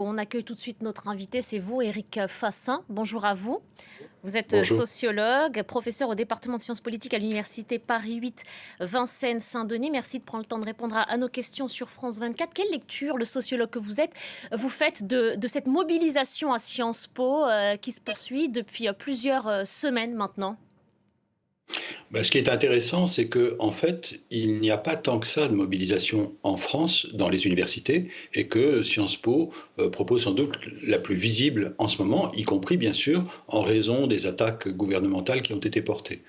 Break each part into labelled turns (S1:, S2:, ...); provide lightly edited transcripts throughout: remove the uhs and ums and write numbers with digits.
S1: On accueille tout de suite notre invité, c'est vous, Éric Fassin. Bonjour à vous. Vous êtes
S2: Bonjour.
S1: sociologue, professeur au département de sciences politiques à l'université Paris 8 Vincennes-Saint-Denis. Merci de prendre le temps de répondre à nos questions sur France 24. Quelle lecture, le sociologue que vous êtes, vous faites de cette mobilisation à Sciences Po qui se poursuit depuis plusieurs semaines maintenant?
S2: Ce qui est intéressant, c'est que, en fait, il n'y a pas tant que ça de mobilisation en France dans les universités et que Sciences Po propose sans doute la plus visible en ce moment, y compris bien sûr en raison des attaques gouvernementales qui ont été portées.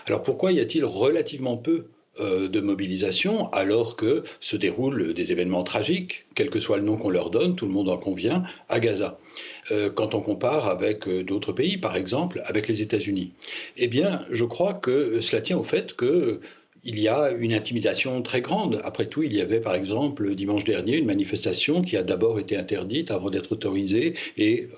S2: Alors pourquoi y a-t-il relativement peu de mobilisation alors que se déroulent des événements tragiques, quel que soit le nom qu'on leur donne, tout le monde en convient, à Gaza? Quand on compare avec d'autres pays, par exemple avec les États-Unis. Eh bien, je crois que cela tient au fait que il y a une intimidation très grande. Après tout, il y avait par exemple dimanche dernier une manifestation qui a d'abord été interdite avant d'être autorisée et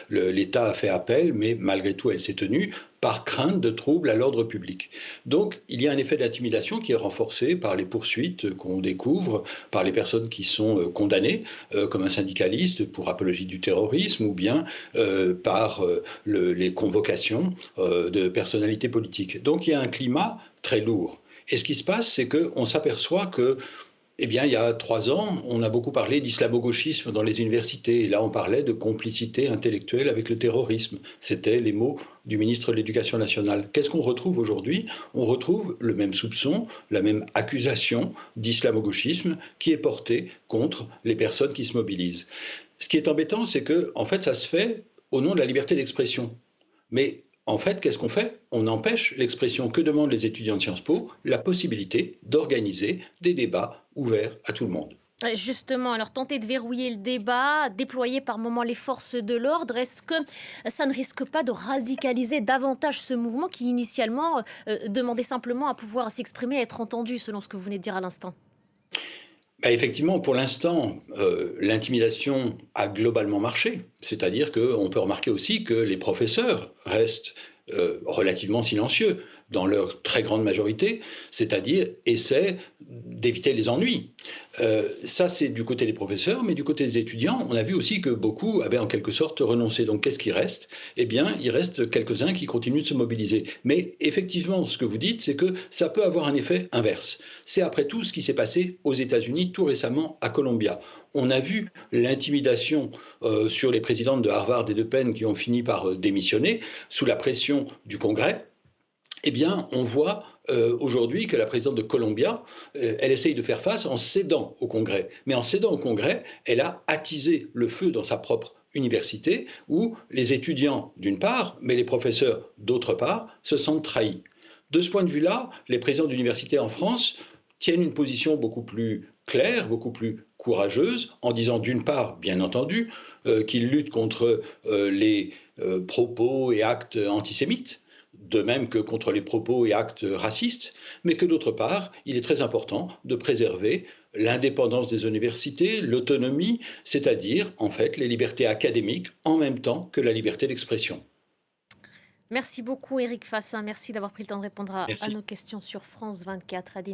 S2: l'État a fait appel, mais malgré tout elle s'est tenue par crainte de troubles à l'ordre public. Donc il y a un effet d'intimidation qui est renforcé par les poursuites qu'on découvre, par les personnes qui sont condamnées, comme un syndicaliste pour apologie du terrorisme, ou bien par les convocations de personnalités politiques. Donc il y a un climat très lourd. Et ce qui se passe, c'est qu'on s'aperçoit que, eh bien, il y a 3 ans, on a beaucoup parlé d'islamo-gauchisme dans les universités. Et là, on parlait de complicité intellectuelle avec le terrorisme. C'était les mots du ministre de l'Éducation nationale. Qu'est-ce qu'on retrouve aujourd'hui? On retrouve le même soupçon, la même accusation d'islamo-gauchisme qui est portée contre les personnes qui se mobilisent. Ce qui est embêtant, c'est que, en fait, ça se fait au nom de la liberté d'expression. Mais en fait, qu'est-ce qu'on fait? On empêche l'expression. Que demandent les étudiants de Sciences Po? La possibilité d'organiser des débats ouverts à tout le monde.
S1: Justement, alors tenter de verrouiller le débat, déployer par moments les forces de l'ordre, est-ce que ça ne risque pas de radicaliser davantage ce mouvement qui initialement demandait simplement à pouvoir s'exprimer, à être entendu, selon ce que vous venez de dire à l'instant?
S2: Effectivement, pour l'instant, l'intimidation a globalement marché. C'est-à-dire qu'on peut remarquer aussi que les professeurs restent relativement silencieux dans leur très grande majorité, c'est-à-dire essaient d'éviter les ennuis. Ça, c'est du côté des professeurs, mais du côté des étudiants, on a vu aussi que beaucoup avaient en quelque sorte renoncé. Donc qu'est-ce qui reste? Eh bien, il reste quelques-uns qui continuent de se mobiliser. Mais effectivement, ce que vous dites, c'est que ça peut avoir un effet inverse. C'est après tout ce qui s'est passé aux États-Unis tout récemment à Columbia. On a vu l'intimidation sur les présidentes de Harvard et de Penn qui ont fini par démissionner sous la pression du Congrès. Eh bien, on voit aujourd'hui que la présidente de Columbia, elle essaye de faire face en cédant au Congrès. Mais en cédant au Congrès, elle a attisé le feu dans sa propre université, où les étudiants, d'une part, mais les professeurs, d'autre part, se sentent trahis. De ce point de vue-là, les présidents d'université en France tiennent une position beaucoup plus claire, beaucoup plus courageuse, en disant d'une part, bien entendu, qu'ils luttent contre les propos et actes antisémites, de même que contre les propos et actes racistes, mais que d'autre part, il est très important de préserver l'indépendance des universités, l'autonomie, c'est-à-dire en fait les libertés académiques en même temps que la liberté d'expression.
S1: Merci beaucoup, Éric Fassin. Merci d'avoir pris le temps de répondre à
S2: Merci.
S1: nos questions sur France 24.